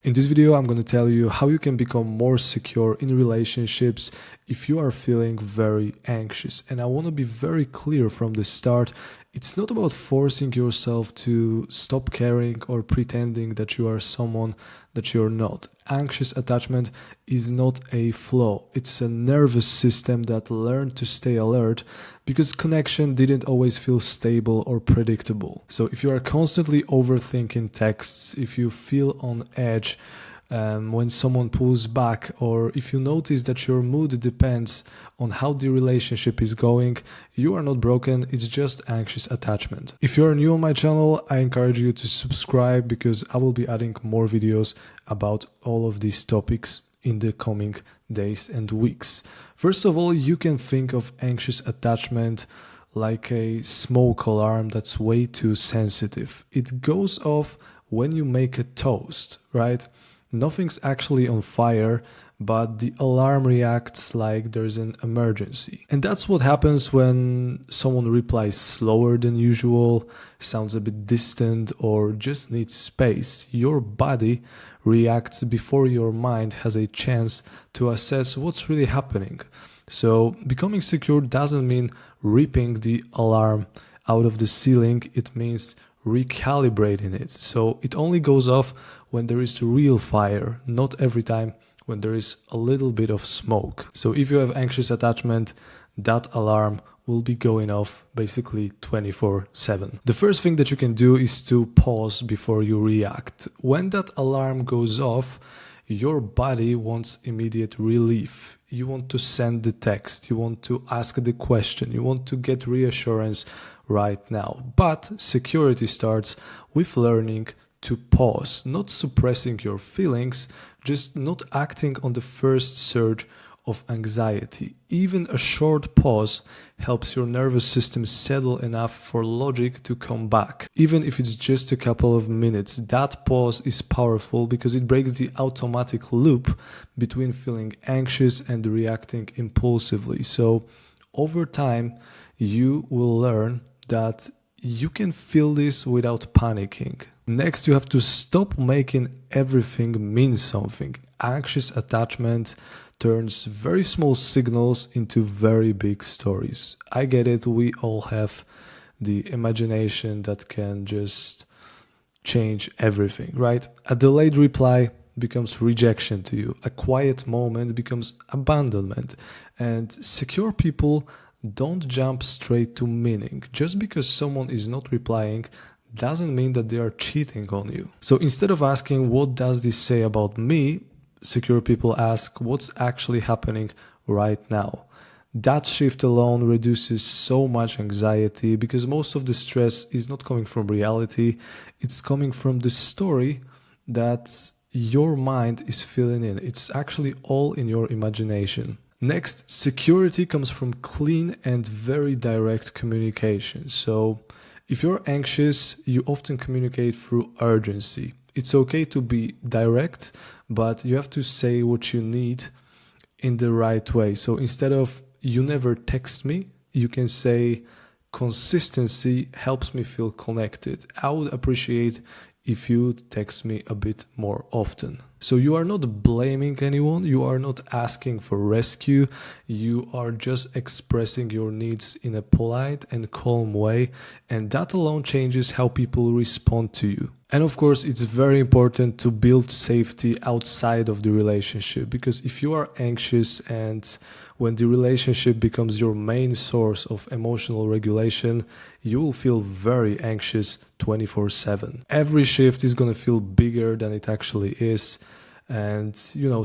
In this video, I'm going to tell you how you can become more secure in relationships if you are feeling very anxious. And I want to be very clear from the start. It's not about forcing yourself to stop caring or pretending that you are someone that you're not. Anxious attachment is not a flaw. It's a nervous system that learned to stay alert because connection didn't always feel stable or predictable. So if you are constantly overthinking texts, if you feel on edge when someone pulls back, or if you notice that your mood depends on how the relationship is going, you are not broken, it's just anxious attachment. If you are new on my channel, I encourage you to subscribe because I will be adding more videos about all of these topics in the coming days and weeks. First of all, you can think of anxious attachment like a smoke alarm that's way too sensitive. It goes off when you make a toast, right? Nothing's actually on fire, but the alarm reacts like there's an emergency. And that's what happens when someone replies slower than usual, sounds a bit distant, or just needs space. Your body reacts before your mind has a chance to assess what's really happening. So becoming secure doesn't mean ripping the alarm out of the ceiling, it means recalibrating it. So it only goes off when there is real fire, not every time when there is a little bit of smoke. So if you have anxious attachment, that alarm will be going off basically 24/7. The first thing that you can do is to pause before you react. When that alarm goes off, your body wants immediate relief. You want to send the text, you want to ask the question, you want to get reassurance right now. But security starts with learning to pause, not suppressing your feelings, just not acting on the first surge of anxiety. Even a short pause helps your nervous system settle enough for logic to come back. Even if it's just a couple of minutes, that pause is powerful because it breaks the automatic loop between feeling anxious and reacting impulsively. So over time, you will learn that you can feel this without panicking. Next, you have to stop making everything mean something. Anxious attachment turns very small signals into very big stories. I get it, we all have the imagination that can just change everything, right? A delayed reply becomes rejection to you. A quiet moment becomes abandonment. And secure people don't jump straight to meaning. Just because someone is not replying doesn't mean that they are cheating on you. So instead of asking, what does this say about me? Secure people ask, what's actually happening right now? That shift alone reduces so much anxiety because most of the stress is not coming from reality. It's coming from the story that your mind is filling in. It's actually all in your imagination. Next, security comes from clean and very direct communication. So if you're anxious, you often communicate through urgency. It's okay to be direct, but you have to say what you need in the right way. So instead of you never text me, you can say consistency helps me feel connected. I would appreciate if you text me a bit more often. So you are not blaming anyone, you are not asking for rescue, you are just expressing your needs in a polite and calm way, and that alone changes how people respond to you. And of course, it's very important to build safety outside of the relationship, because if you are anxious and when the relationship becomes your main source of emotional regulation, you will feel very anxious 24/7. Every shift is going to feel bigger than it actually is. And,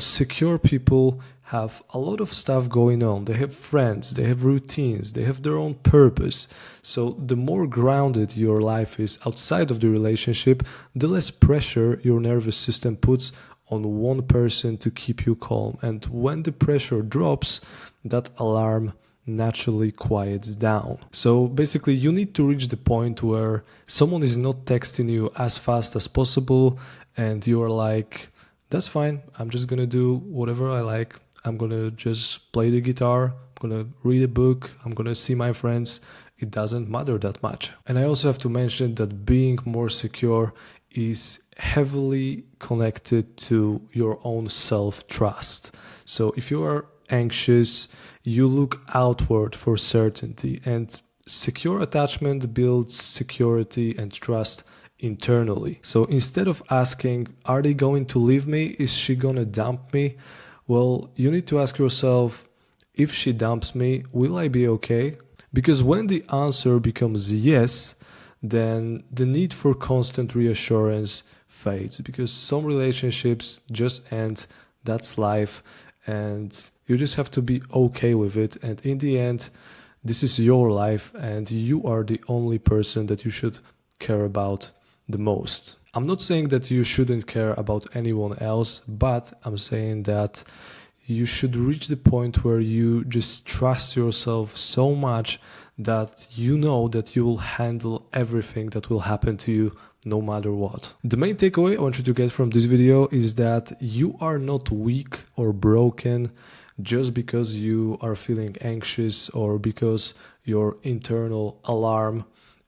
secure people have a lot of stuff going on. They have friends, they have routines, they have their own purpose. So the more grounded your life is outside of the relationship, the less pressure your nervous system puts on one person to keep you calm. And when the pressure drops, that alarm naturally quiets down. So basically, you need to reach the point where someone is not texting you as fast as possible and you are like, that's fine, I'm just gonna do whatever I like. I'm gonna just play the guitar, I'm gonna read a book, I'm gonna see my friends. It doesn't matter that much. And I also have to mention that being more secure is heavily connected to your own self-trust. So if you are anxious, you look outward for certainty, and secure attachment builds security and trust internally. So instead of asking, are they going to leave me? Is she gonna dump me? Well, you need to ask yourself, if she dumps me, will I be okay? Because when the answer becomes yes, then the need for constant reassurance fades, because some relationships just end. That's life, and you just have to be okay with it. And in the end, this is your life, and you are the only person that you should care about the most. I'm not saying that you shouldn't care about anyone else, but I'm saying that you should reach the point where you just trust yourself so much that you know that you will handle everything that will happen to you no matter what. The main takeaway I want you to get from this video is that you are not weak or broken just because you are feeling anxious or because your internal alarm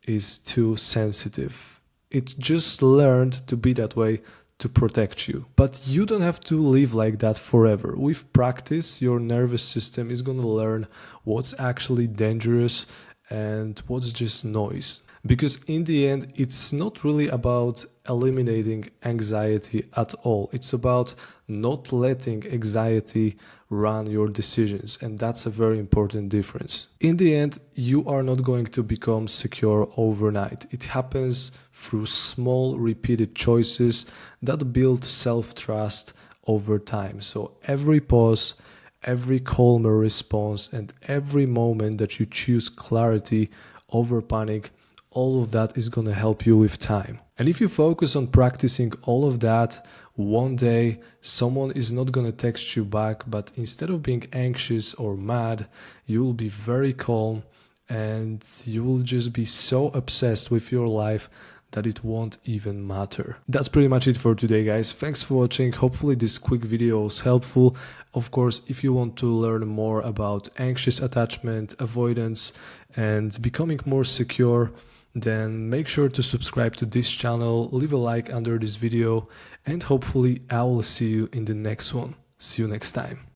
is too sensitive. It just learned to be that way to protect you. But you don't have to live like that forever. With practice, your nervous system is going to learn what's actually dangerous and what's just noise. Because in the end, it's not really about eliminating anxiety at all. It's about not letting anxiety run your decisions. And that's a very important difference. In the end, you are not going to become secure overnight. It happens through small repeated choices that build self-trust over time. So every pause, every calmer response, and every moment that you choose clarity over panic, all of that is going to help you with time. And if you focus on practicing all of that, one day someone is not going to text you back, but instead of being anxious or mad, you will be very calm and you will just be so obsessed with your life that it won't even matter. That's pretty much it for today, guys. Thanks for watching. Hopefully this quick video was helpful. Of course, if you want to learn more about anxious attachment, avoidance, and becoming more secure, then make sure to subscribe to this channel, leave a like under this video, and hopefully I will see you in the next one. See you next time.